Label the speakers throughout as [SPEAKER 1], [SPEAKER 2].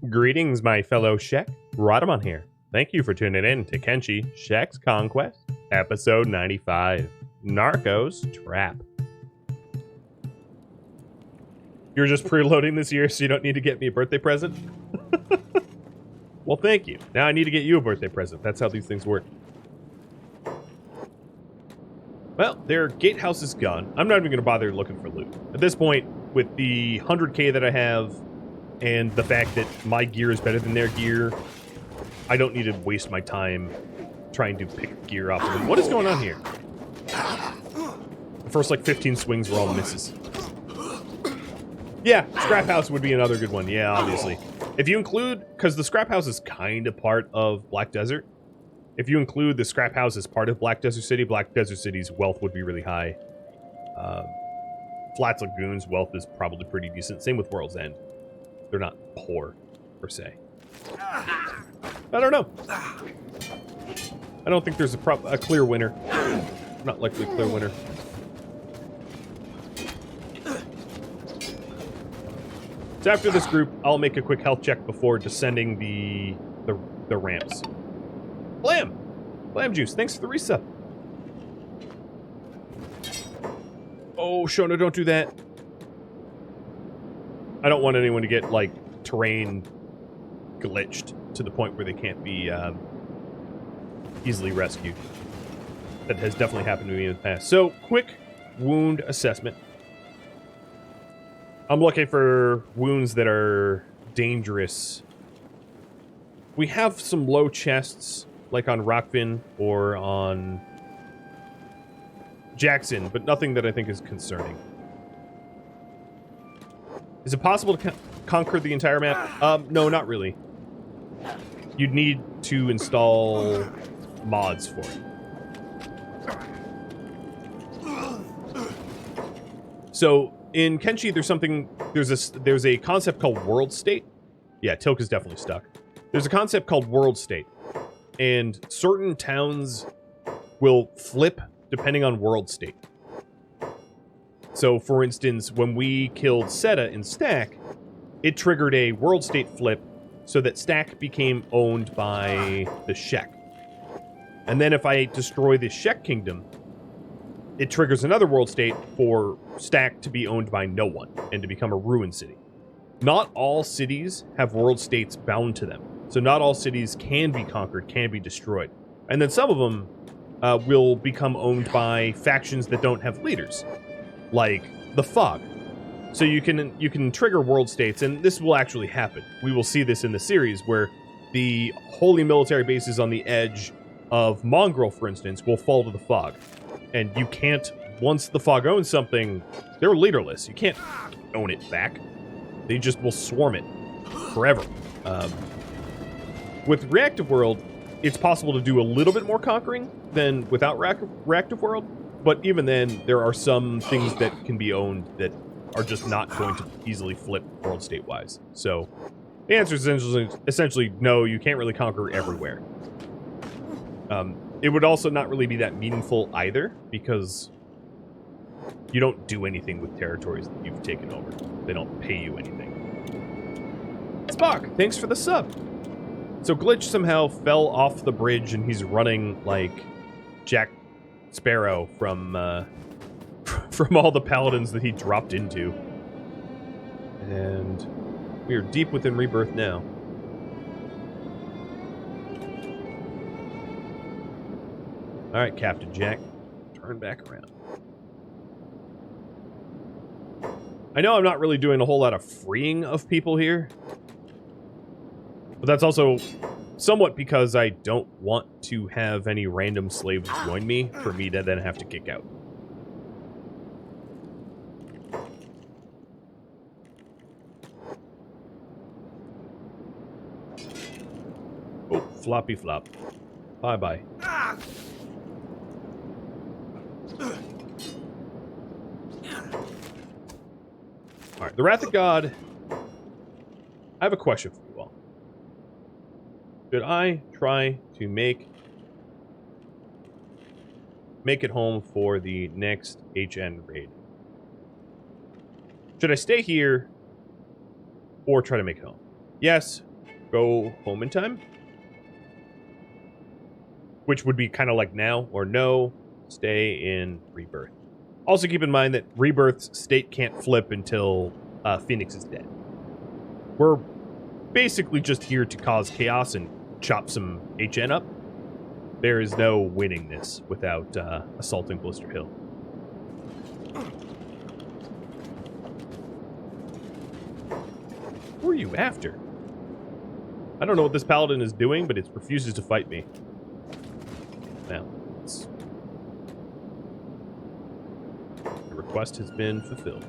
[SPEAKER 1] Greetings, my fellow Shek. Rhadamant here. Thank you for tuning in to Kenshi Shek's Conquest, episode 95, Narco's Trap. You're just preloading this year so you don't need to get me a birthday present? Well, thank you. Now I need to get you a birthday present. That's how these things work. Well, their gatehouse is gone. I'm not even going to bother looking for loot. At this point, with the 100k that I have, and the fact that my gear is better than their gear, I don't need to waste my time trying to pick gear up. And what is going on here? The first, like, 15 swings were all misses. Yeah, Scrap House would be another good one. Yeah, obviously. If you include... Because the Scrap House is kind of part of Black Desert. If you include the Scrap House as part of Black Desert City's wealth would be really high. Flats Lagoon's wealth is probably pretty decent. Same with World's End. They're not poor, per se. I don't know. I don't think there's a clear winner. Not likely a clear winner. So after this group, I'll make a quick health check before descending the ramps. Blam! Blam Juice, thanks for the resub. Oh, Shona, don't do that. I don't want anyone to get, like, terrain glitched to the point where they can't be easily rescued. That has definitely happened to me in the past. So, quick wound assessment. I'm looking for wounds that are dangerous. We have some low chests, like on Rockvin or on Jackson, but nothing that I think is concerning. Is it possible to conquer the entire map? No, not really. You'd need to install mods for it. So in Kenshi, there's a concept called world state. Yeah, Tilk is definitely stuck. There's a concept called world state, and certain towns will flip depending on world state. So, for instance, when we killed Seta in Stack, it triggered a world state flip so that Stack became owned by the Shek. And then if I destroy the Shek Kingdom, it triggers another world state for Stack to be owned by no one and to become a ruined city. Not all cities have world states bound to them. So not all cities can be conquered, can be destroyed. And then some of them will become owned by factions that don't have leaders, like the Fog. So you can trigger world states, and this will actually happen. We will see this in the series, where the holy military bases on the edge of Mongrel, for instance, will fall to the Fog. And you can't, once the Fog owns something, they're leaderless. You can't own it back. They just will swarm it forever. With Reactive World, it's possible to do a little bit more conquering than without Reactive World, but even then, there are some things that can be owned that are just not going to easily flip world state-wise. So, the answer is essentially no, you can't really conquer everywhere. It would also not really be that meaningful either, because you don't do anything with territories that you've taken over. They don't pay you anything. Spock, thanks for the sub. So Glitch somehow fell off the bridge and he's running like Jack Sparrow from all the paladins that he dropped into. And we are deep within Rebirth now. Alright, Captain Jack. Turn back around. I know I'm not really doing a whole lot of freeing of people here. But that's also somewhat because I don't want to have any random slaves join me for me to then have to kick out. Oh, floppy flop. Bye-bye. Alright, the Wrath of God. I have a question for you all. Should I try to make it home for the next HN raid? Should I stay here or try to make it home? Yes, go home in time. Which would be kind of like now, or no, stay in Rebirth. Also keep in mind that Rebirth's state can't flip until Phoenix is dead. We're basically just here to cause chaos and chop some HN up. There is no winning this without assaulting Blister Hill. Who are you after? I don't know what this paladin is doing, but it refuses to fight me. Now, the request has been fulfilled.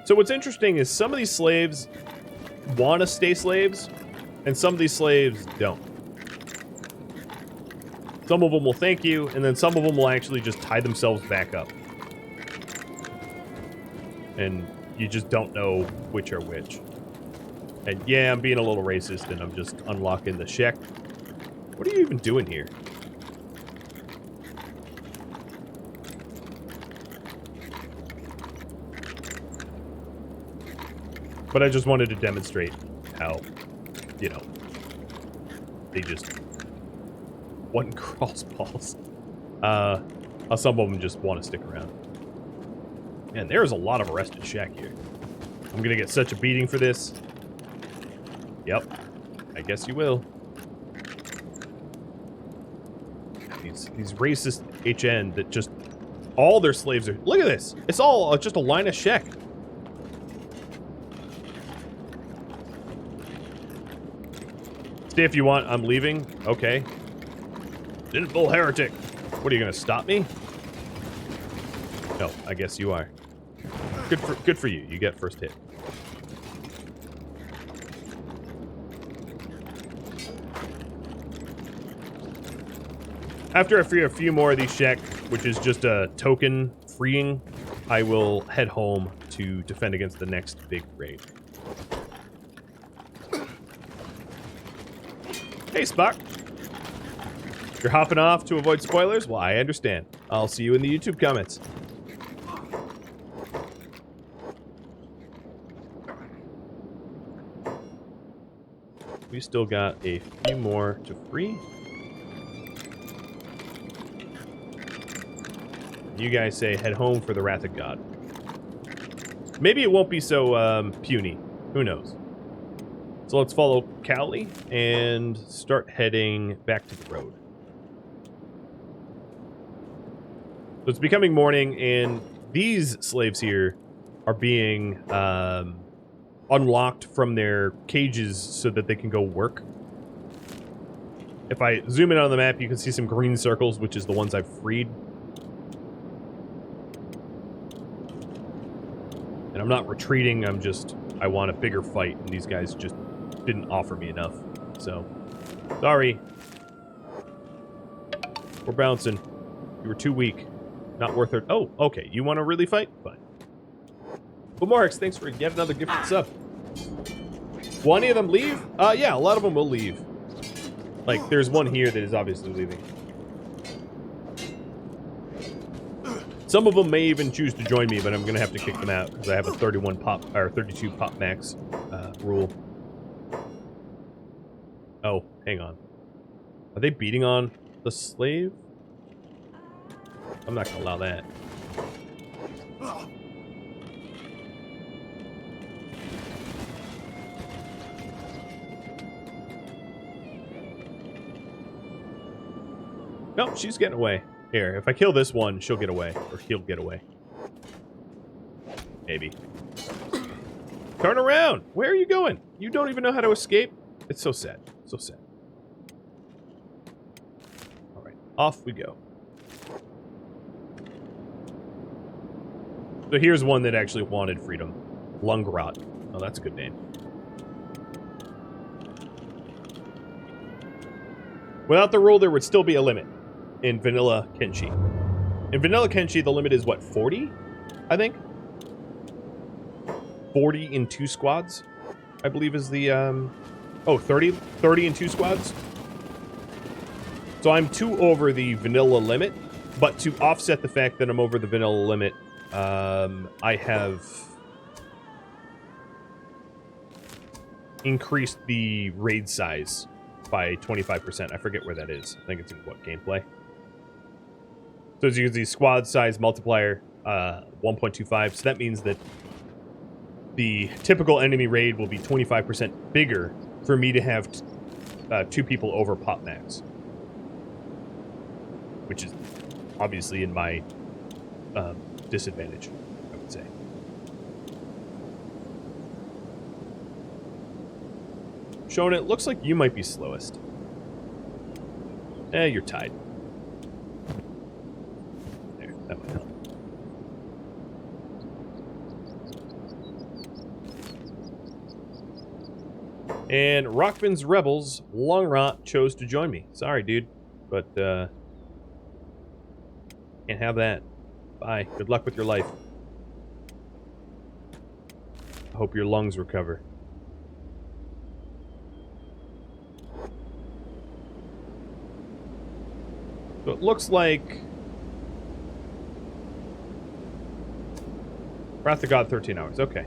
[SPEAKER 1] So what's interesting is some of these slaves want to stay slaves, and some of these slaves don't. Some of them will thank you, and then some of them will actually just tie themselves back up. And you just don't know which are which. And yeah, I'm being a little racist, and I'm just unlocking the Shek. What are you even doing here? But I just wanted to demonstrate how, you know, they just one cross balls. Some of them just want to stick around. Man, there's a lot of arrested Shek here. I'm gonna get such a beating for this. Yep, I guess you will. These racist HN that just all their slaves are. Look at this. It's all just a line of Shek. Stay if you want. I'm leaving. Okay. Sinful heretic. What, are you going to stop me? No, I guess you are. Good for you. You get first hit. After I free a few more of these Shek, which is just a token freeing, I will head home to defend against the next big raid. Hey, Spock. You're hopping off to avoid spoilers? Well, I understand. I'll see you in the YouTube comments. We still got a few more to free. You guys say head home for the Wrath of God. Maybe it won't be so puny. Who knows? So let's follow Cowley and start heading back to the road. So it's becoming morning, and these slaves here are being unlocked from their cages so that they can go work. If I zoom in on the map, you can see some green circles, which is the ones I've freed. And I'm not retreating, I want a bigger fight, and these guys just didn't offer me enough. So, sorry. We're bouncing. You were too weak. Not worth it. Oh, okay. You want to really fight? Fine. Well, Marks, thanks for yet another gifted sub. Will any of them leave? Yeah, a lot of them will leave. Like, there's one here that is obviously leaving. Some of them may even choose to join me, but I'm going to have to kick them out because I have a 31 pop, or 32 pop max rule. Oh, hang on. Are they beating on the slave? I'm not going to allow that. Nope, she's getting away. Here, if I kill this one, she'll get away. Or he'll get away. Maybe. Turn around! Where are you going? You don't even know how to escape? It's so sad. So sad. Alright, off we go. So here's one that actually wanted freedom. Lungrot. Oh, that's a good name. Without the rule, there would still be a limit in vanilla Kenshi. In vanilla Kenshi, the limit is, what, 40? I think? 40 in 2 squads, I believe is the, oh, 30 in 2 squads. So I'm 2 over the vanilla limit, but to offset the fact that I'm over the vanilla limit, I have increased the raid size by 25%. I forget where that is. I think it's in what, gameplay? So as you can see, squad size multiplier, 1.25. So that means that the typical enemy raid will be 25% bigger for me to have 2 people over pop max. Which is obviously in my disadvantage, I would say. Shona, it looks like you might be slowest. You're tied. There, that might help. And Rockfin's Rebels, Longrot, chose to join me. Sorry, dude, but can't have that. Bye. Good luck with your life. I hope your lungs recover. So it looks like Wrath of God, 13 hours. Okay.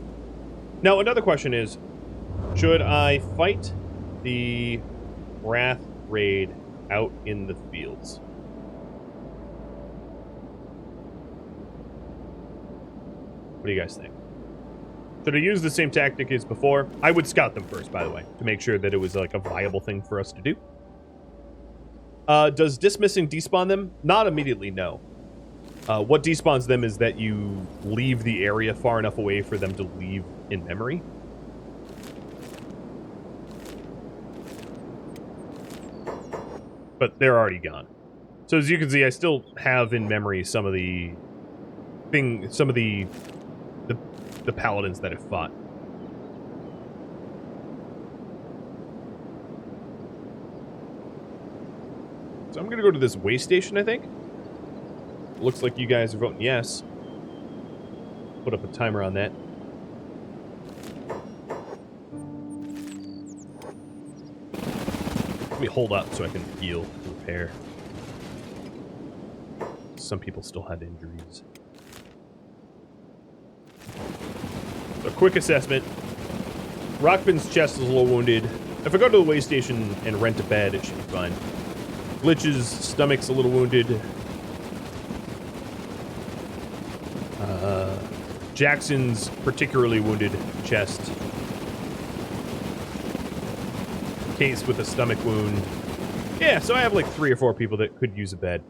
[SPEAKER 1] Now, another question is, should I fight the Wrath raid out in the fields? What do you guys think? Should I use the same tactic as before? I would scout them first, by the way, to make sure that it was like a viable thing for us to do. Does dismissing despawn them? Not immediately, no. What despawns them is that you leave the area far enough away for them to leave in memory. But they're already gone. So as you can see, I still have in memory some of the paladins that have fought. So I'm gonna go to this way station, I think. Looks like you guys are voting yes. Put up a timer on that. Let me hold up so I can heal and repair. Some people still had injuries. A quick assessment. Rockfin's chest is a little wounded. If I go to the way station and rent a bed, it should be fine. Glitch's stomach's a little wounded. Jackson's particularly wounded chest. Case with a stomach wound. Yeah, so I have like 3 or 4 people that could use a bed.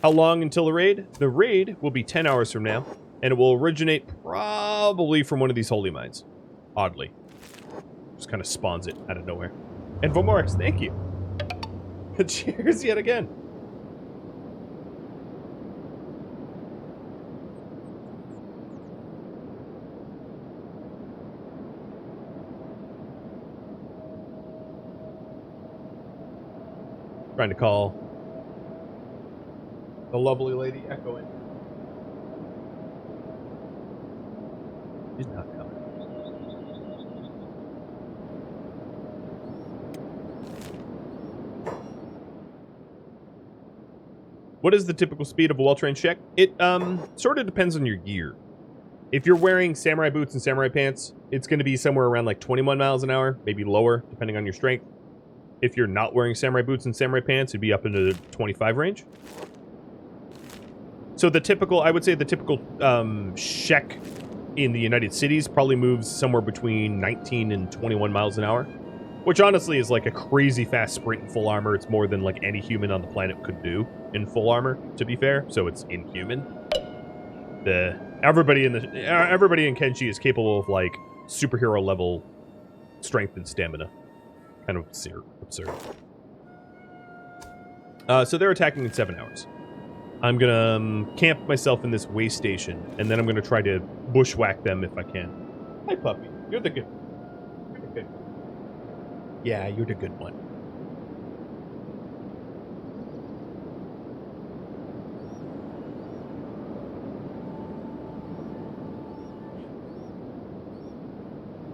[SPEAKER 1] How long until the raid? The raid will be 10 hours from now, and it will originate probably from one of these holy mines. Oddly. Just kind of spawns it out of nowhere. And Vomorix, thank you. Cheers yet again. Trying to call the lovely lady Echo in. She's not coming. What is the typical speed of a well-trained Shek? It sort of depends on your gear. If you're wearing samurai boots and samurai pants, it's going to be somewhere around like 21 miles an hour, maybe lower, depending on your strength. If you're not wearing samurai boots and samurai pants, it'd be up into the 25 range. So the typical, I would say the typical Shek in the United Cities probably moves somewhere between 19 and 21 miles an hour, which honestly is like a crazy fast sprint in full armor. It's more than like any human on the planet could do in full armor, to be fair. So it's inhuman. Everybody in Kenshi is capable of like superhero level strength and stamina. Kind of absurd. So they're attacking in 7 hours. I'm gonna camp myself in this way station, and then I'm gonna try to bushwhack them if I can. Hi, puppy. You're the good one. Yeah, you're the good one.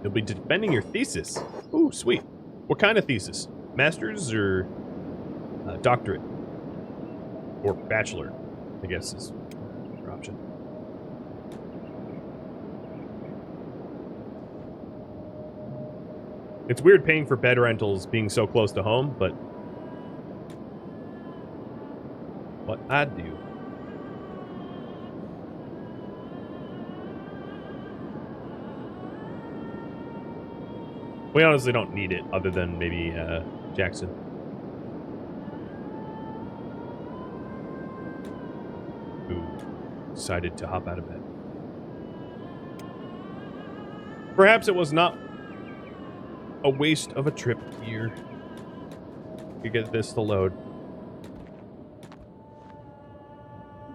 [SPEAKER 1] You'll be defending your thesis. Ooh, sweet. What kind of thesis? Master's or doctorate? Or bachelor, I guess is your option. It's weird paying for bed rentals being so close to home, but what I'd do. We honestly don't need it other than maybe Jackson. Who decided to hop out of bed. Perhaps it was not a waste of a trip here. You get this to load.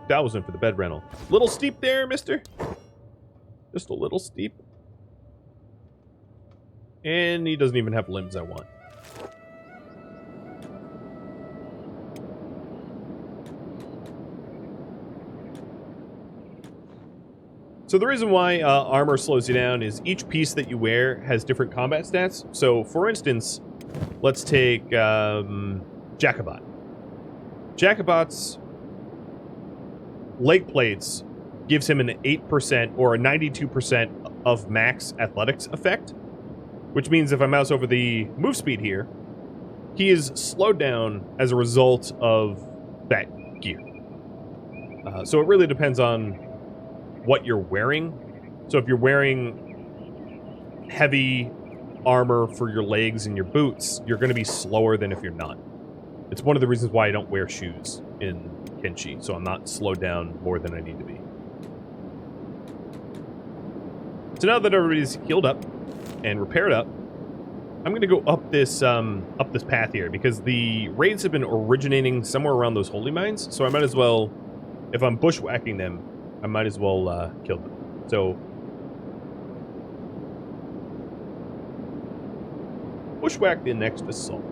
[SPEAKER 1] 1,000 for the bed rental. Little steep there, mister. Just a little steep. And he doesn't even have limbs I want. So the reason why armor slows you down is each piece that you wear has different combat stats. So, for instance, let's take Jacobot. Jacobot's leg plates gives him an 8% or a 92% of max athletics effect, which means if I mouse over the move speed here, he is slowed down as a result of that gear. So it really depends on what you're wearing. So if you're wearing heavy armor for your legs and your boots, you're going to be slower than if you're not. It's one of the reasons why I don't wear shoes in Kenshi, so I'm not slowed down more than I need to be. So now that everybody's healed up and repaired up, I'm going to go up this path here because the raids have been originating somewhere around those holy mines, so I might as well, if I'm bushwhacking them, I might as well kill them. So, bushwhack the next assault.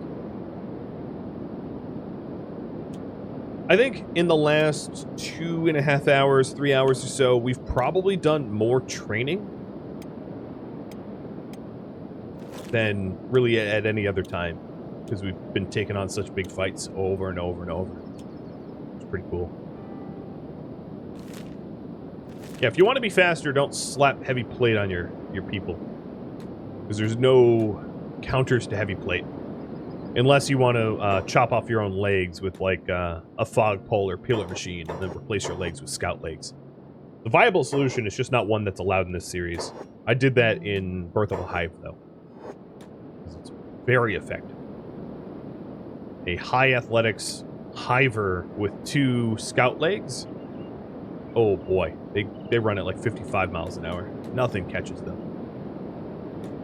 [SPEAKER 1] I think in the last 2.5 hours, 3 hours or so, we've probably done more training than really at any other time, because we've been taking on such big fights over and over and over. It's pretty cool. Yeah, if you want to be faster, don't slap heavy plate on your people, because there's no counters to heavy plate. Unless you want to chop off your own legs with, like, a fog pole or peeler machine and then replace your legs with scout legs. The viable solution is just not one that's allowed in this series. I did that in Birth of a Hive, though. It's very effective. A high athletics hiver with 2 scout legs. Oh boy, they run at like 55 miles an hour. Nothing catches them.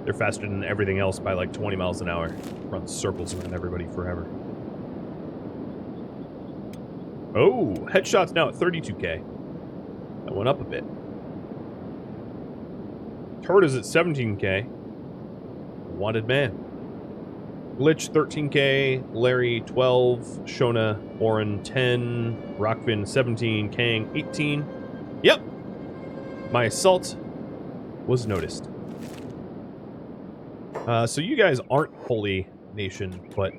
[SPEAKER 1] They're faster than everything else by like 20 miles an hour. Run circles around everybody forever. Oh, headshot's now at 32k. That went up a bit. Tora's at 17k. Wanted man. Glitch 13k, Larry 12, Shona, Oren 10, Rockvin 17, Kang 18. Yep, my assault was noticed. So you guys aren't Holy Nation, but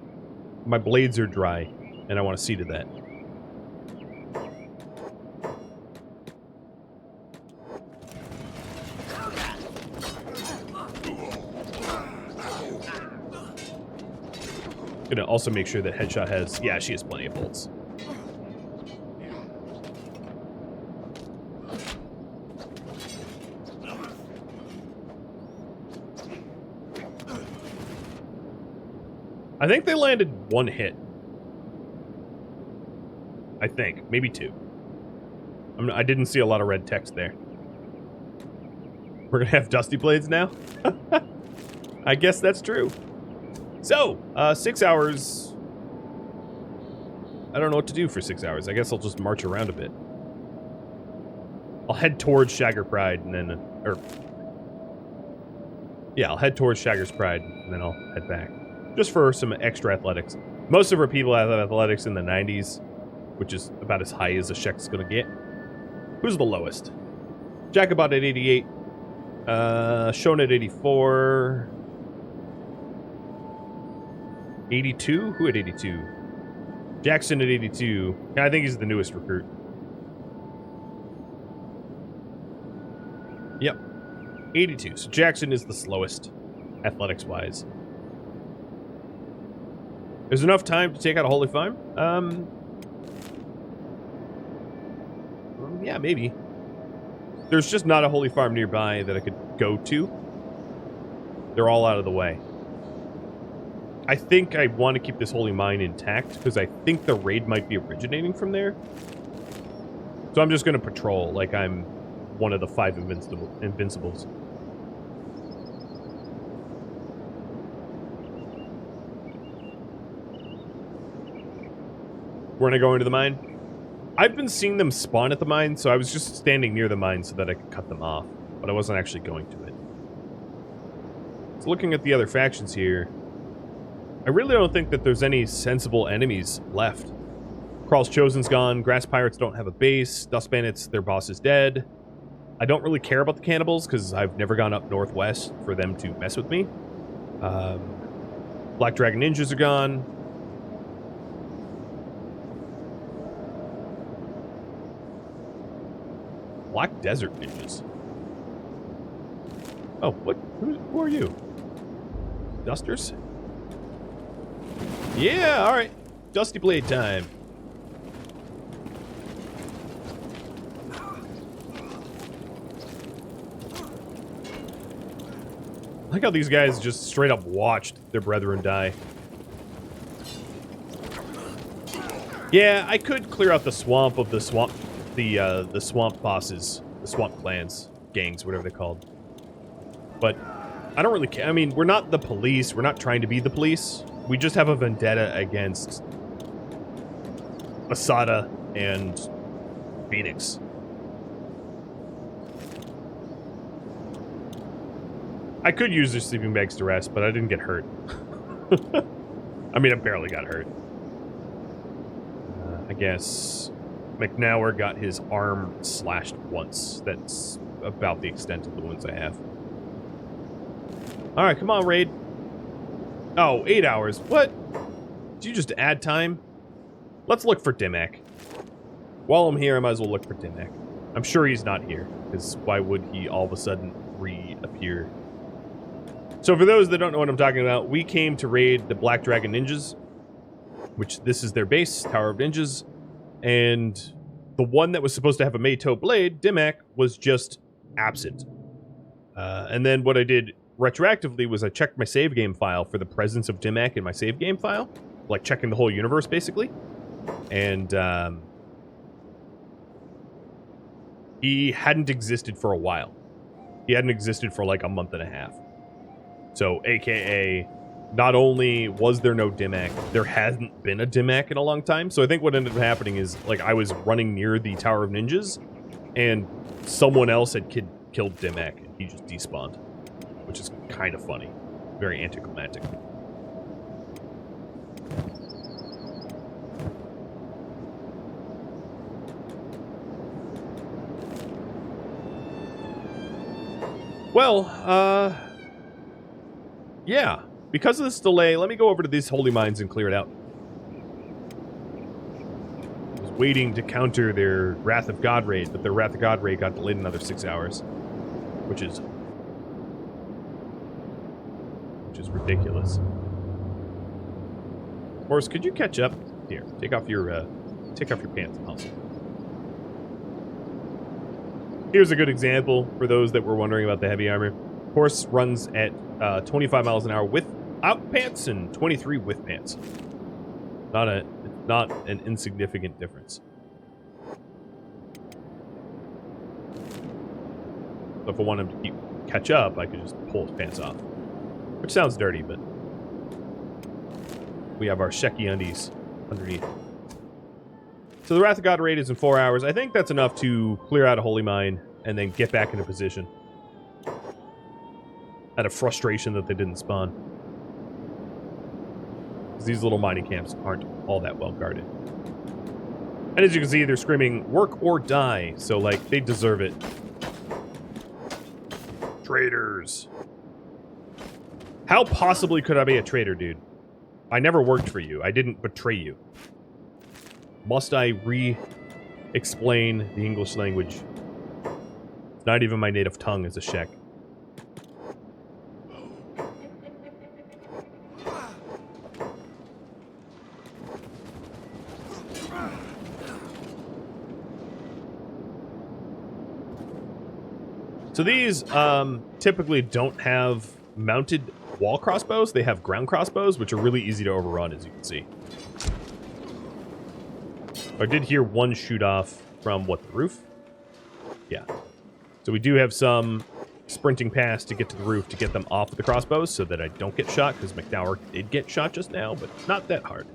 [SPEAKER 1] my blades are dry, and I want to see to that. Gonna also make sure that Headshot has... Yeah, she has plenty of bolts. I think they landed 1 hit. I think. Maybe 2. I didn't see a lot of red text there. We're gonna have Dusty Blades now? I guess that's true. So, 6 hours. I don't know what to do for 6 hours. I guess I'll just march around a bit. I'll head towards Shager Pride and then... yeah, I'll head towards Shager's Pride and then I'll head back. Just for some extra athletics. Most of our people have athletics in the 90s, which is about as high as a Shek's gonna get. Who's the lowest? Jacobot at 88. Shown at 84. 82? Who at 82? Jackson at 82. I think he's the newest recruit. Yep. 82. So Jackson is the slowest, athletics-wise. There's enough time to take out a holy farm? Yeah, maybe. There's just not a holy farm nearby that I could go to. They're all out of the way. I think I want to keep this holy mine intact because I think the raid might be originating from there. So I'm just going to patrol like I'm one of the 5 invincibles. We're going to go into the mine. I've been seeing them spawn at the mine, so I was just standing near the mine so that I could cut them off. But I wasn't actually going to it. So looking at the other factions here, I really don't think that there's any sensible enemies left. Kral's Chosen's gone, Grass Pirates don't have a base, Dust Bandits, their boss is dead. I don't really care about the Cannibals because I've never gone up northwest for them to mess with me. Black Dragon Ninjas are gone. Black Desert Ninjas. Oh, what? Who are you? Dusters? Yeah, alright. Dusty Blade time. I like how these guys just straight up watched their brethren die. Yeah, I could clear out the swamp of the swamp bosses, the swamp clans, gangs, whatever they're called. But I don't really care. I mean, we're not the police. We're not trying to be the police. We just have a vendetta against Esata and Phoenix. I could use their sleeping bags to rest, but I didn't get hurt. I mean, I barely got hurt. I guess McNauer got his arm slashed once. That's about the extent of the wounds I have. Alright, come on, raid. Oh, 8 hours. What? Did you just add time? Let's look for Dimak. While I'm here, I might as well look for Dimak. I'm sure he's not here, because why would he all of a sudden reappear? So for those that don't know what I'm talking about, we came to raid the Black Dragon Ninjas, which this is their base, Tower of Ninjas. And the one that was supposed to have a Meito blade, Dimak, was just absent. And then what I did retroactively was I checked my save game file for the presence of Dimak in my save game file. Like checking the whole universe, basically. And he hadn't existed for a while. He hadn't existed for like a month and a half. So, AKA... not only was there no Dimak, there hasn't been a Dimak in a long time. So I think what ended up happening is, like, I was running near the Tower of Ninjas, and someone else had killed Dimak, and he just despawned. Which is kind of funny. Very anticlimactic. Well, yeah. Because of this delay, let me go over to these holy mines and clear it out. I was waiting to counter their Wrath of God raid, but their Wrath of God raid got delayed another 6 hours. Which is ridiculous. Horse, could you catch up? Here, take off your pants and hustle. Here's a good example for those that were wondering about the heavy armor. Horse runs at 25 miles an hour without pants and 23 with pants. Not an insignificant difference. So if I want him to catch up, I could just pull his pants off. Which sounds dirty, but we have our Shecky undies underneath. So the Wrath of God raid is in 4 hours. I think that's enough to clear out a holy mine and then get back into position. Out of frustration that they didn't spawn. Because these little mining camps aren't all that well guarded. And as you can see, they're screaming, work or die. So, like, they deserve it. Traitors. How possibly could I be a traitor, dude? I never worked for you. I didn't betray you. Must I re-explain the English language? It's not even my native tongue as a Shek. So these typically don't have mounted wall crossbows. They have ground crossbows, which are really easy to overrun, as you can see. I did hear one shoot off from, what, the roof? Yeah. So we do have some sprinting past to get to the roof to get them off of the crossbows so that I don't get shot, because McDowell did get shot just now, but not that hard.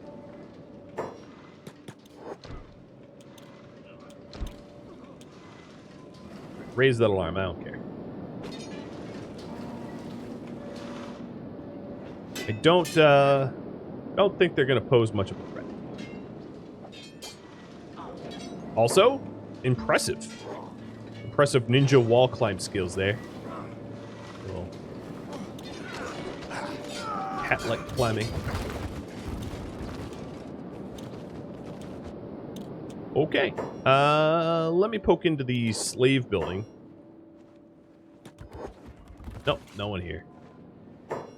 [SPEAKER 1] Raise that alarm, I don't care. I don't think they're going to pose much of a threat. Also, impressive. Impressive ninja wall climb skills there. Little cat-like climbing. Okay. Let me poke into the slave building. Nope, no one here.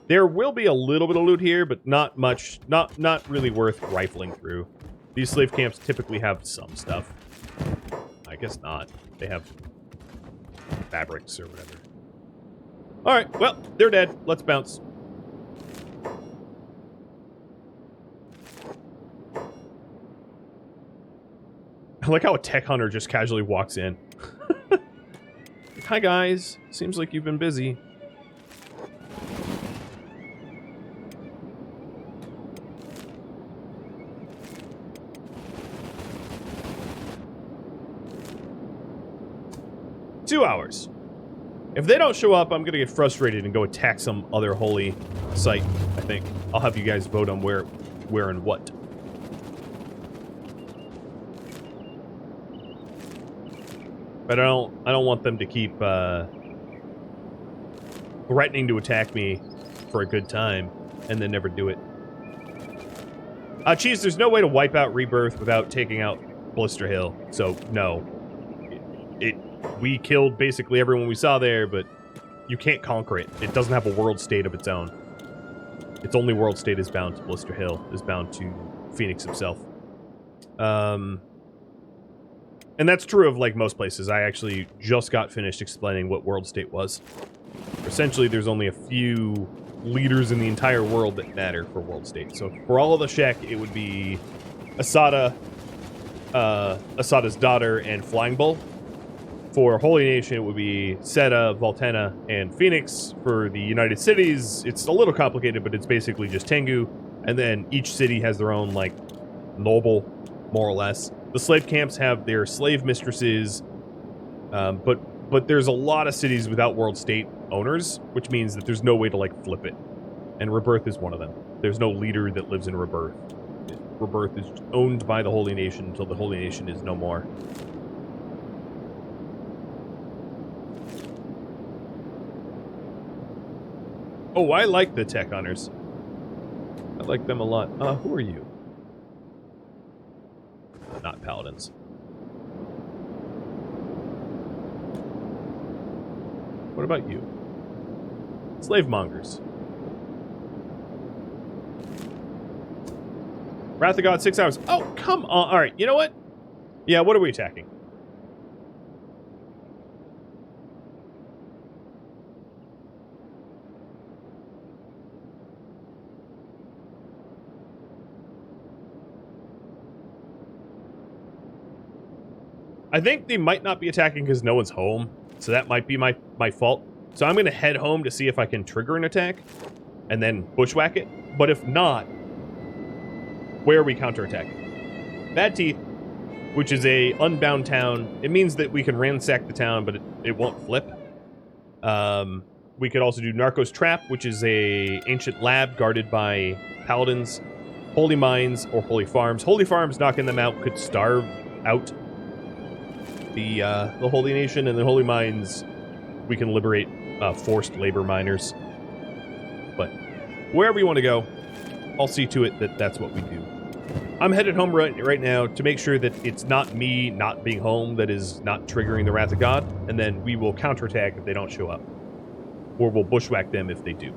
[SPEAKER 1] There will be a little bit of loot here, but not much. Not really worth rifling through. These slave camps typically have some stuff. I guess not. They have fabrics or whatever. Alright, well, they're dead. Let's bounce. I like how a tech hunter just casually walks in. Hi, guys. Seems like you've been busy. Two hours. If they don't show up, I'm going to get frustrated and go attack some other holy site, I think. I'll have you guys vote on where and what. But I don't want them to keep threatening to attack me for a good time and then never do it. Cheese, there's no way to wipe out Rebirth without taking out Blister Hill. So, no. We killed basically everyone we saw there, but you can't conquer it. It doesn't have a world state of its own. Its only world state is bound to Blister Hill, is bound to Phoenix himself. And that's true of, like, most places. I actually just got finished explaining what world state was. Essentially, there's only a few leaders in the entire world that matter for world state. So for all of the Shek, it would be Esata, Asata's daughter, and Flying Bull. For Holy Nation, it would be Seta, Voltena, and Phoenix. For the United Cities, it's a little complicated, but it's basically just Tengu. And then each city has their own, like, noble, more or less. The slave camps have their slave mistresses, but there's a lot of cities without world state owners, which means that there's no way to, like, flip it. And Rebirth is one of them. There's no leader that lives in Rebirth. Rebirth is owned by the Holy Nation until the Holy Nation is no more. Oh, I like the tech hunters. I like them a lot. Who are you? Not paladins. What about you? Slave mongers. Wrath of God, 6 hours. Oh, come on. All right, you know what? Yeah, what are we attacking? I think they might not be attacking because no one's home, so that might be my fault. So I'm going to head home to see if I can trigger an attack, and then bushwhack it. But if not, where are we counterattacking? Bad Teeth, which is a unbound town. It means that we can ransack the town, but it won't flip. We could also do Narco's Trap, which is a ancient lab guarded by paladins. Holy Mines or Holy Farms. Holy Farms, knocking them out, could starve out the Holy Nation, and the Holy Mines we can liberate forced labor miners. But wherever you want to go, I'll see to it that that's what we do. I'm headed home right now to make sure that it's not me not being home that is not triggering the Wrath of God, and then we will counterattack if they don't show up. Or we'll bushwhack them if they do.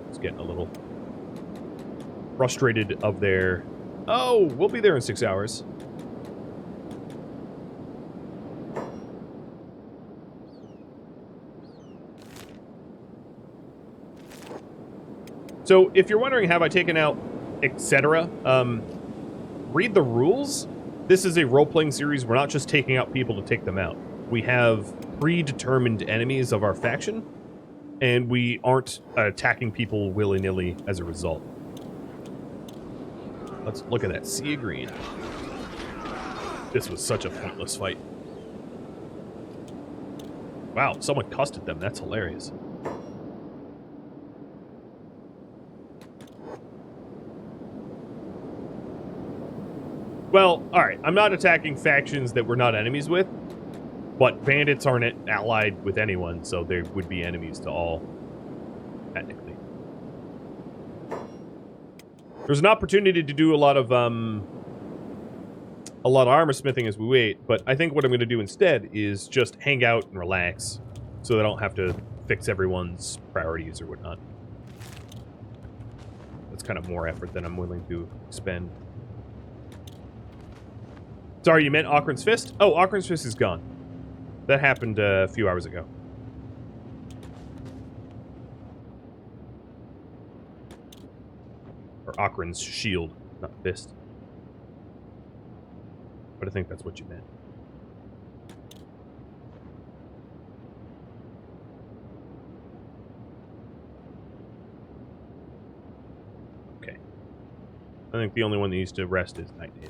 [SPEAKER 1] It's getting a little frustrated of their... Oh, we'll be there in 6 hours. So, if you're wondering, have I taken out etc., read the rules. This is a role-playing series. We're not just taking out people to take them out. We have predetermined enemies of our faction, and we aren't attacking people willy-nilly as a result. Let's look at that sea of green. This was such a pointless fight. Wow, someone cussed at them. That's hilarious. Well, alright, I'm not attacking factions that we're not enemies with, but bandits aren't allied with anyone, so they would be enemies to all, technically. There's an opportunity to do a lot of armor smithing as we wait, but I think what I'm going to do instead is just hang out and relax, so that I don't have to fix everyone's priorities or whatnot. That's kind of more effort than I'm willing to expend. Sorry, you meant Ockran's Fist? Oh, Ockran's Fist is gone. That happened a few hours ago. Or Ockran's Shield, not Fist. But I think that's what you meant. Okay. I think the only one that needs to rest is Nightmare.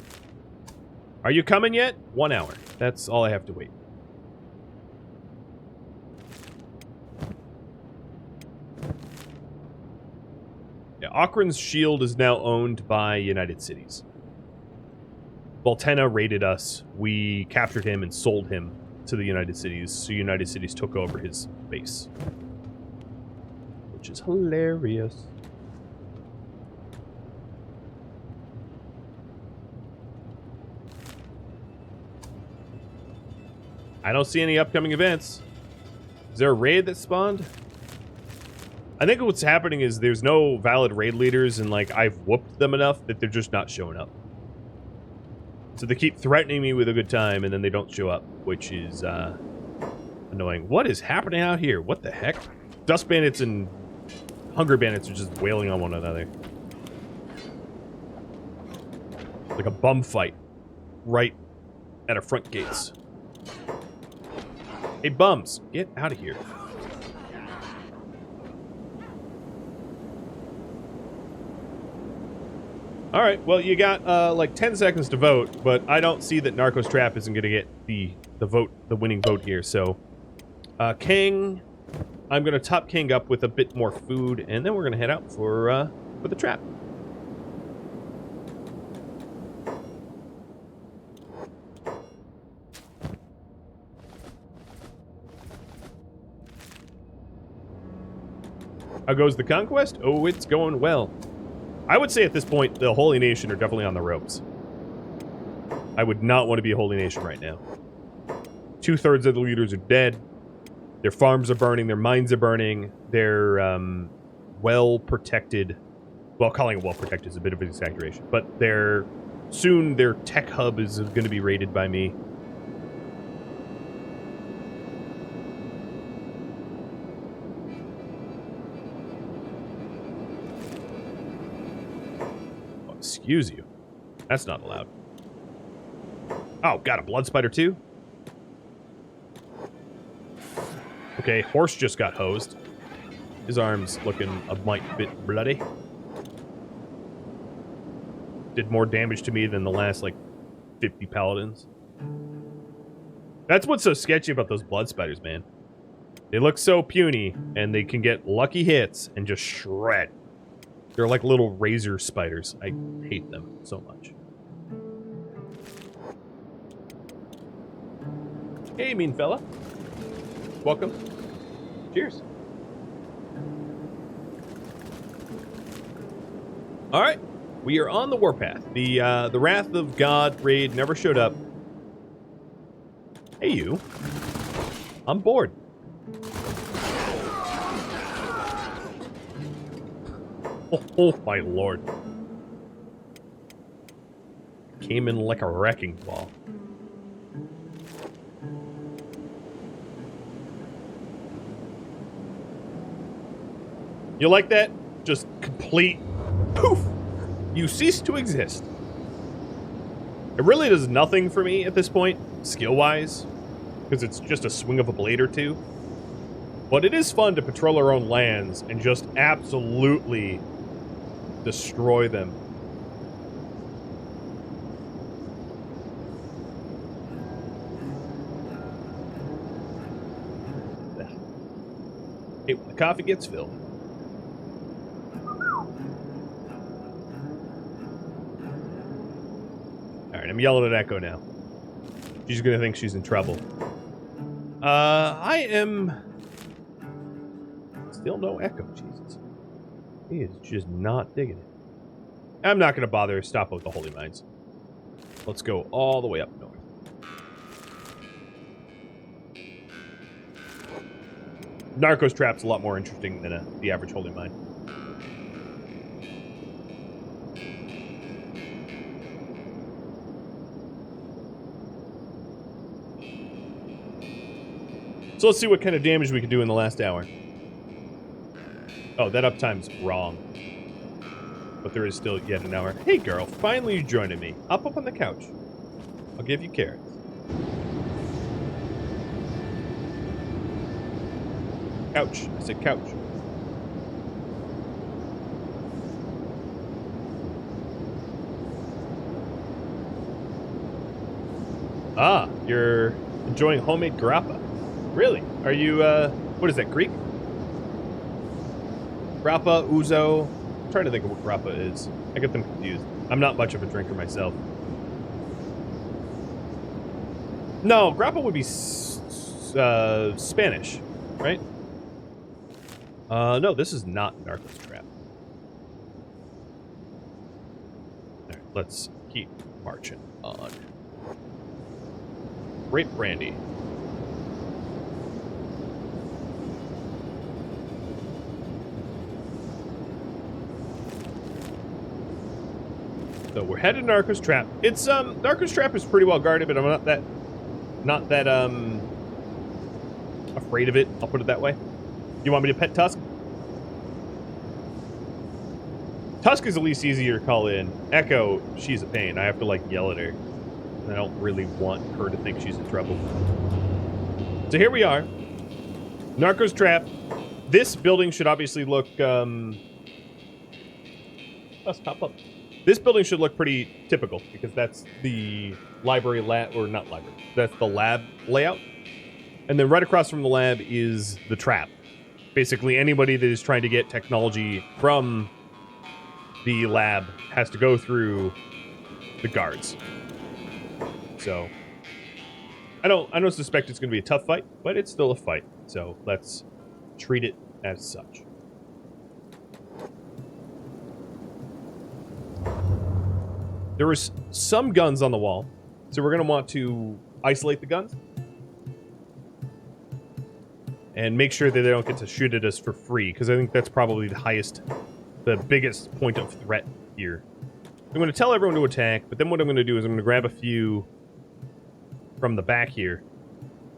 [SPEAKER 1] Are you coming yet? 1 hour. That's all I have to wait. Yeah, Ockran's Shield is now owned by United Cities. Voltenna raided us. We captured him and sold him to the United Cities, so United Cities took over his base. Which is hilarious. I don't see any upcoming events. Is there a raid that spawned? I think what's happening is there's no valid raid leaders, and like I've whooped them enough that they're just not showing up. So they keep threatening me with a good time, and then they don't show up, which is annoying. What is happening out here? What the heck? Dust bandits and hunger bandits are just wailing on one another. Like a bum fight right at our front gates. Hey, bums, get out of here. All right, well, you got like 10 seconds to vote, but I don't see that Narco's Trap isn't going to get the winning vote here. So, King, I'm going to top King up with a bit more food, and then we're going to head out for the trap. How goes the Conquest? Oh, it's going well. I would say at this point, the Holy Nation are definitely on the ropes. I would not want to be a Holy Nation right now. 2/3 of the leaders are dead. Their farms are burning. Their mines are burning. They're well-protected. Well, calling it well-protected is a bit of an exaggeration. But soon their tech hub is going to be raided by me. Excuse you. That's not allowed. Oh, got a blood spider too? Okay, horse just got hosed. His arm's looking a mite bit bloody. Did more damage to me than the last, like, 50 paladins. That's what's so sketchy about those blood spiders, man. They look so puny, and they can get lucky hits and just shred. They're like little razor spiders. I hate them so much. Hey, mean fella. Welcome. Cheers. All right. We are on the warpath. The Wrath of God raid never showed up. Hey, you. I'm bored. Oh my lord. Came in like a wrecking ball. You like that? Just complete poof. You cease to exist. It really does nothing for me at this point, skill-wise, because it's just a swing of a blade or two. But it is fun to patrol our own lands and just absolutely destroy them. Hey, when the coffee gets filled. Alright, I'm yelling at Echo now. She's gonna think she's in trouble. I am... Still no Echo, Jesus. He is just not digging it. I'm not gonna bother stop with the Holy Mines. Let's go all the way up north. Narco's Trap's a lot more interesting than the average Holy Mine. So let's see what kind of damage we can do in the last hour. Oh, that uptime's wrong. But there is still yet an hour. Hey girl, finally you joining me. Hop up on the couch. I'll give you carrots. Couch. I said couch. Ah, you're enjoying homemade grappa. Really? Are you, what is that, Greek? Grappa, ouzo. I'm trying to think of what grappa is. I get them confused. I'm not much of a drinker myself. No, grappa would be Spanish, right? No, this is not Narco's Trap. Alright, let's keep marching on. Great brandy. So we're headed to Narco's Trap. It's Narco's Trap is pretty well guarded, but I'm not that afraid of it. I'll put it that way. You want me to pet Tusk? Tusk is at least easier to call in. Echo, she's a pain. I have to like yell at her. I don't really want her to think she's in trouble. So here we are. Narco's Trap. This building should obviously look Tusk, pop up. This building should look pretty typical because that's the library lab, or not library. That's the lab layout. And then right across from the lab is the trap. Basically, anybody that is trying to get technology from the lab has to go through the guards. So I don't suspect it's going to be a tough fight, but it's still a fight. So let's treat it as such. There was some guns on the wall, so we're going to want to isolate the guns and make sure that they don't get to shoot at us for free, because I think that's probably the biggest point of threat here. I'm going to tell everyone to attack, but then what I'm going to do is I'm going to grab a few from the back here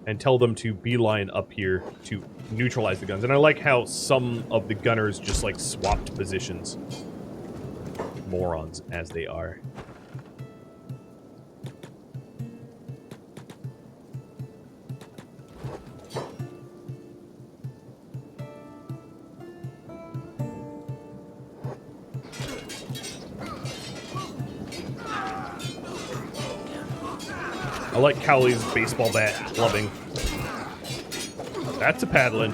[SPEAKER 1] and tell them to beeline up here to neutralize the guns. And I like how some of the gunners just like swapped positions. Morons as they are. I like Cowley's baseball bat clubbing. That's a paddling.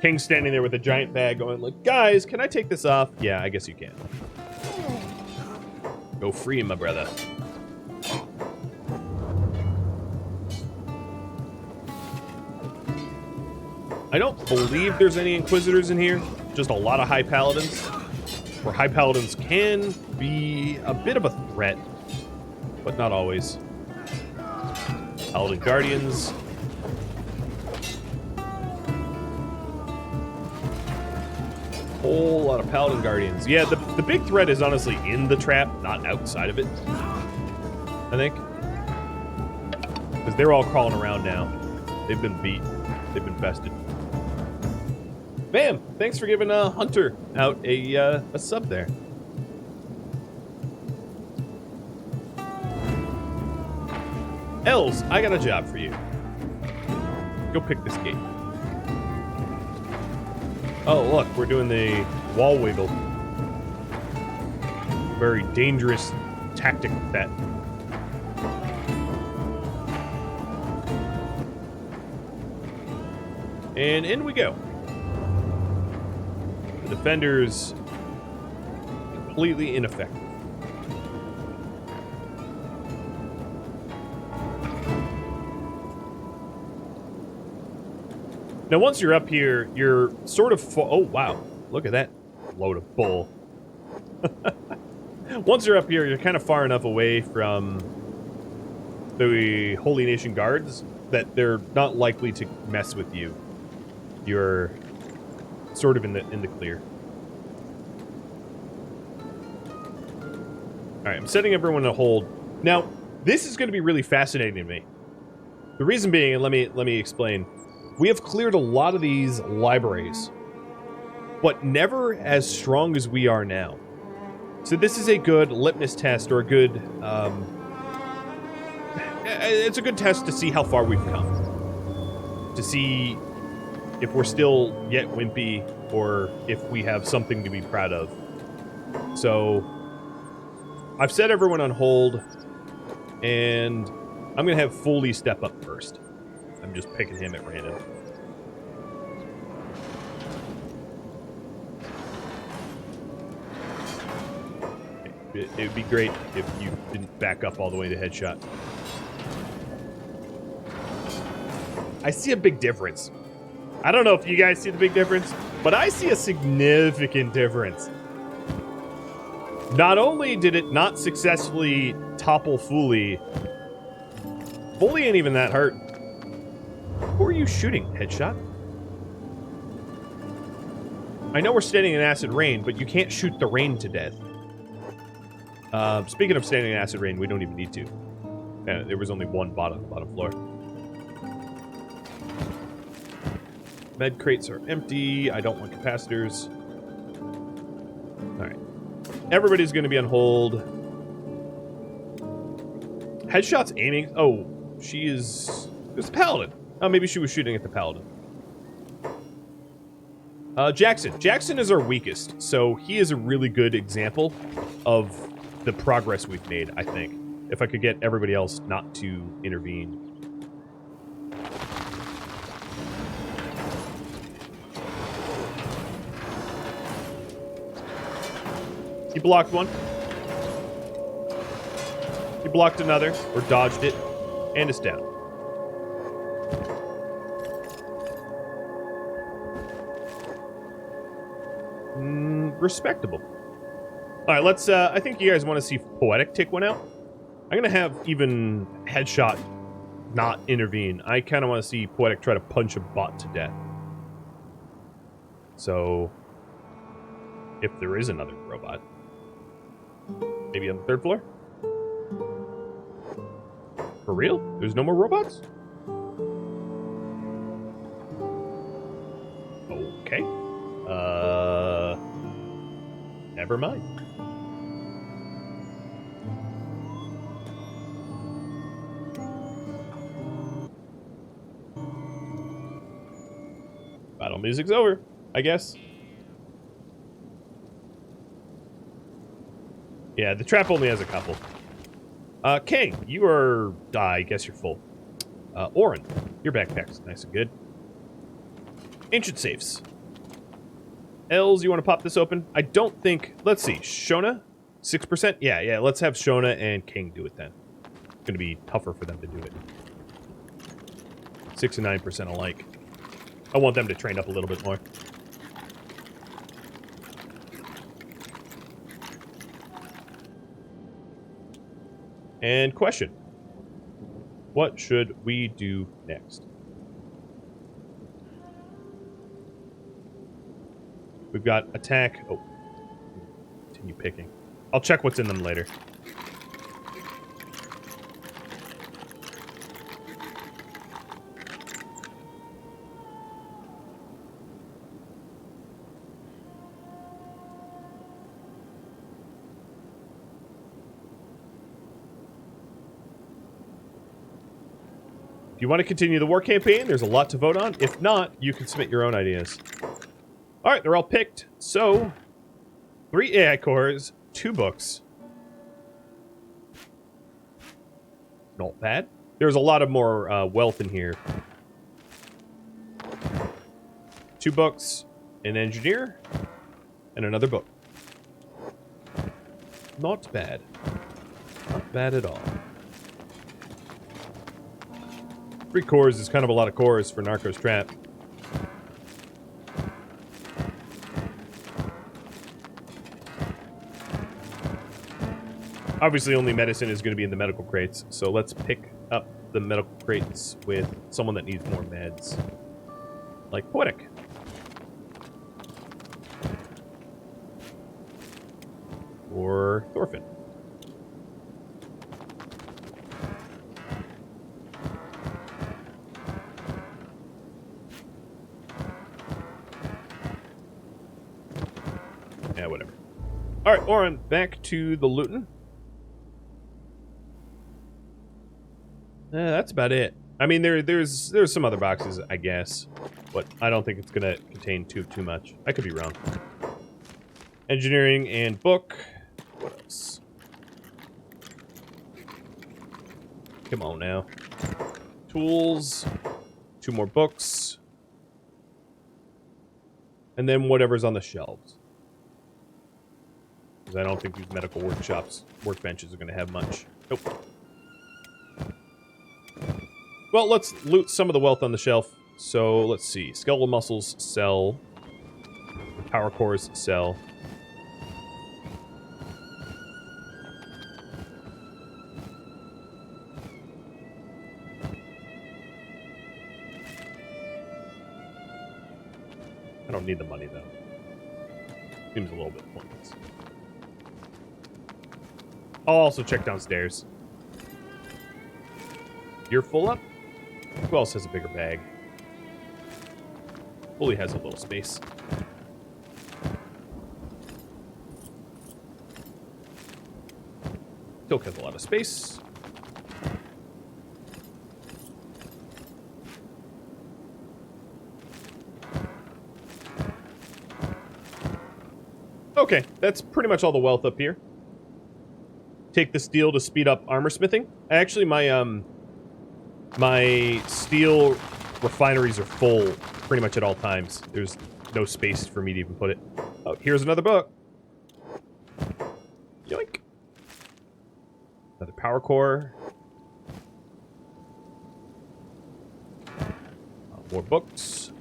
[SPEAKER 1] King's standing there with a giant bag going like, guys, can I take this off? Yeah, I guess you can. Go free, my brother. I don't believe there's any Inquisitors in here. Just a lot of High Paladins. Where High Paladins can be a bit of a threat, but not always. Paladin Guardians. Whole lot of Paladin Guardians. Yeah, the big threat is honestly in the trap, not outside of it. I think. Because they're all crawling around now. They've been beat. They've been bested. Bam! Thanks for giving Hunter out a sub there. Els, I got a job for you. Go pick this gate. Oh, look, we're doing the wall wiggle. Very dangerous tactic with that. And in we go. The defenders completely ineffective. Now, once you're up here, you're sort of... Oh, wow. Look at that load of bull. Once you're up here, you're kind of far enough away from the Holy Nation guards that they're not likely to mess with you. You're sort of in the clear. All right, I'm setting everyone to hold. Now, this is going to be really fascinating to me. The reason being, and let me explain. We have cleared a lot of these libraries, but never as strong as we are now. So this is a good litmus test, or a good... it's a good test to see how far we've come. To see if we're still yet wimpy, or if we have something to be proud of. So, I've set everyone on hold, and I'm going to have Foley step up first. I'm just picking him at random. It would be great if you didn't back up all the way to headshot. I see a big difference. I don't know if you guys see the big difference, but I see a significant difference. Not only did it not successfully topple Foley, Foley ain't even that hurt. Who are you shooting, headshot? I know we're standing in acid rain, but you can't shoot the rain to death. Speaking of standing in acid rain, we don't even need to. There was only one bot on the bottom floor. Med crates are empty. I don't want capacitors. Alright. Everybody's going to be on hold. Headshot's aiming. Oh, she is... There's a paladin. Oh, maybe she was shooting at the paladin. Jackson. Jackson is our weakest, so he is a really good example of the progress we've made, I think. If I could get everybody else not to intervene. He blocked one. He blocked another, or dodged it, and it's down. Respectable. All right, let's, I think you guys want to see Poetic take one out. I'm going to have even Headshot not intervene. I kind of want to see Poetic try to punch a bot to death. So, if there is another robot. Maybe on the third floor? For real? There's no more robots? Okay. Never mind. Battle music's over, I guess. Yeah, the trap only has a couple. King, you are... I guess you're full. Oren, your backpack's nice and good. Ancient safes. Els, you want to pop this open? I don't think... Let's see. Shona? 6%? Yeah, let's have Shona and King do it then. It's going to be tougher for them to do it. 6 and 9% alike. I want them to train up a little bit more. And question. What should we do next? We've got attack. Oh. Continue picking. I'll check what's in them later. If you want to continue the war campaign, there's a lot to vote on. If not, you can submit your own ideas. All right, they're all picked. So, 3 AI cores, 2 books. Not bad. There's a lot of more wealth in here. 2 books, an engineer, and another book. Not bad. Not bad at all. 3 cores is kind of a lot of cores for Narco's trap. Obviously, only medicine is going to be in the medical crates, so let's pick up the medical crates with someone that needs more meds. Like Poetic. Or Thorfinn. Yeah, whatever. Alright, Oren, back to the looting. That's about it. I mean, there's some other boxes, I guess, but I don't think it's gonna contain too much. I could be wrong. Engineering and book. What else? Come on now. Tools. 2 more books. And then whatever's on the shelves. Because I don't think these medical workbenches are going to have much. Nope. Well, let's loot some of the wealth on the shelf. So, let's see. Skeletal muscles, sell. Power cores, sell. I don't need the money, though. Seems a little bit pointless. I'll also check downstairs. You're full up? Who else has a bigger bag? Fully has a little space. Tilk has a lot of space. Okay, that's pretty much all the wealth up here. Take the steel to speed up armor smithing. Actually, my steel refineries are full pretty much at all times. There's no space for me to even put it. Oh, here's another book. Yoink. Another power core. More books.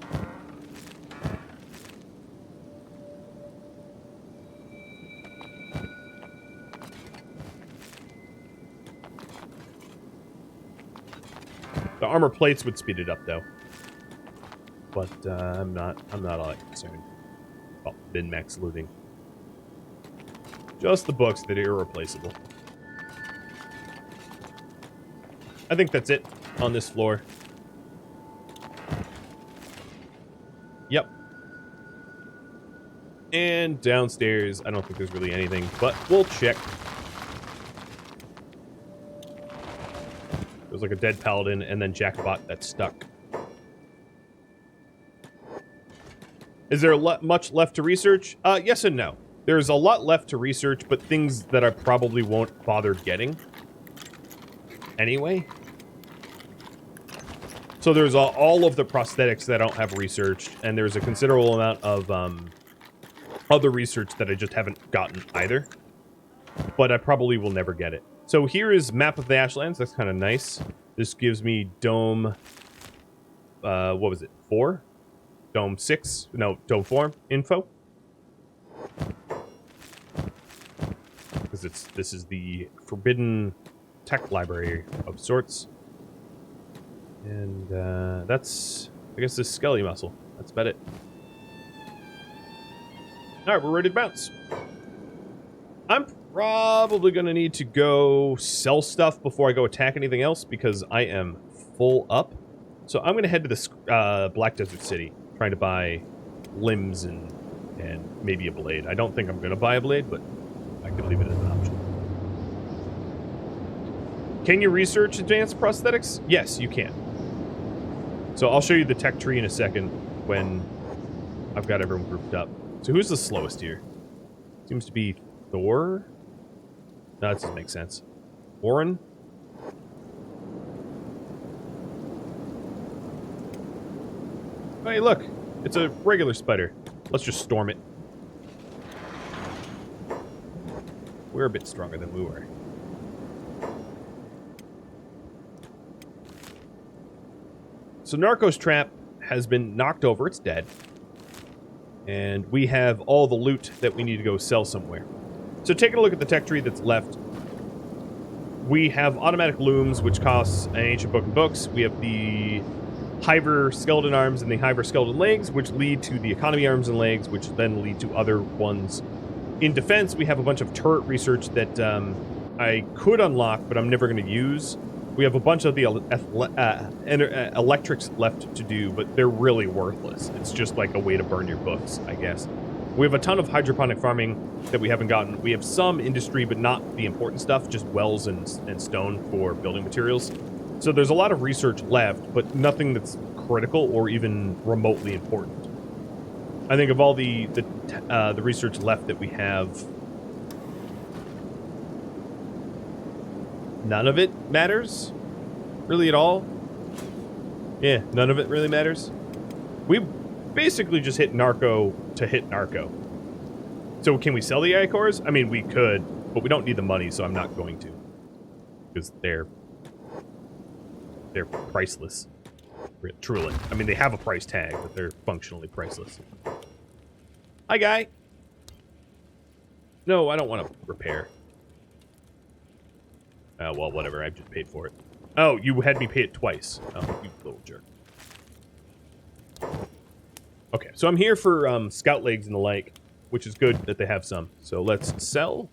[SPEAKER 1] The armor plates would speed it up, though. But I'm not all that concerned about min-max looting. Just the books that are irreplaceable. I think that's it on this floor. Yep. And downstairs, I don't think there's really anything, but we'll check. There's like a dead paladin and then Jackbot that's stuck. Is there much left to research? Yes and no. There's a lot left to research, but things that I probably won't bother getting anyway. So there's all of the prosthetics that I don't have researched, and there's a considerable amount of other research that I just haven't gotten either. But I probably will never get it. So here is Map of the Ashlands. That's kind of nice. This gives me Dome, what was it, 4? Dome 6, no, Dome 4 info. Because this is the forbidden tech library of sorts. And that's, I guess, this skelly muscle. That's about it. Alright, we're ready to bounce. I'm probably going to need to go sell stuff before I go attack anything else because I am full up. So I'm going to head to this Black Desert City, trying to buy limbs and maybe a blade. I don't think I'm going to buy a blade, but I could leave it as an option. Can you research advanced prosthetics? Yes, you can. So I'll show you the tech tree in a second when I've got everyone grouped up. So who's the slowest here? Seems to be Thor. No, that doesn't make sense. Warren? Hey, look. It's a regular spider. Let's just storm it. We're a bit stronger than we were. So Narco's trap has been knocked over. It's dead. And we have all the loot that we need to go sell somewhere. So taking a look at the tech tree that's left, we have automatic looms, which costs an ancient book and books. We have the Hiver skeleton arms and the Hiver skeleton legs, which lead to the economy arms and legs, which then lead to other ones. In defense, we have a bunch of turret research that I could unlock, but I'm never going to use. We have a bunch of the electrics left to do, but they're really worthless. It's just like a way to burn your books, I guess. We have a ton of hydroponic farming that we haven't gotten. We have some industry, but not the important stuff, just wells and stone for building materials. So there's a lot of research left, but nothing that's critical or even remotely important. I think of all the research left that we have, none of it matters, really at all. Yeah, none of it really matters. We basically just hit Narco to hit Narco. So can we sell the AI cores? I mean, we could, but we don't need the money, so I'm not going to. Because they're priceless. Truly. I mean, they have a price tag, but they're functionally priceless. Hi, guy. No, I don't want to repair. Well, whatever. I just paid for it. Oh, you had me pay it twice. Oh, you little jerk. Okay, so I'm here for scout legs and the like, which is good that they have some. So let's sell.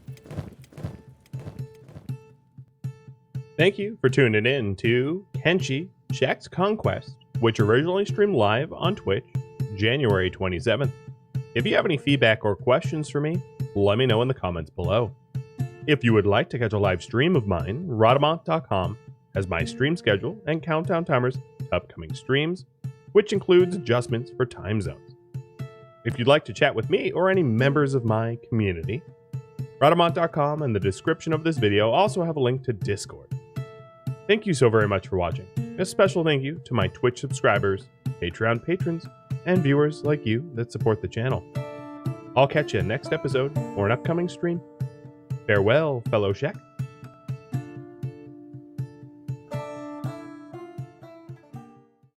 [SPEAKER 1] Thank you for tuning in to Kenshi Shek's Conquest, which originally streamed live on Twitch, January 27th. If you have any feedback or questions for me, let me know in the comments below. If you would like to catch a live stream of mine, Rhadamant.com has my stream schedule and countdown timers to upcoming streams, which includes adjustments for time zones. If you'd like to chat with me or any members of my community, Rhadamant.com and the description of this video also have a link to Discord. Thank you so very much for watching. A special thank you to my Twitch subscribers, Patreon patrons, and viewers like you that support the channel. I'll catch you next episode or an upcoming stream. Farewell, fellow Shek.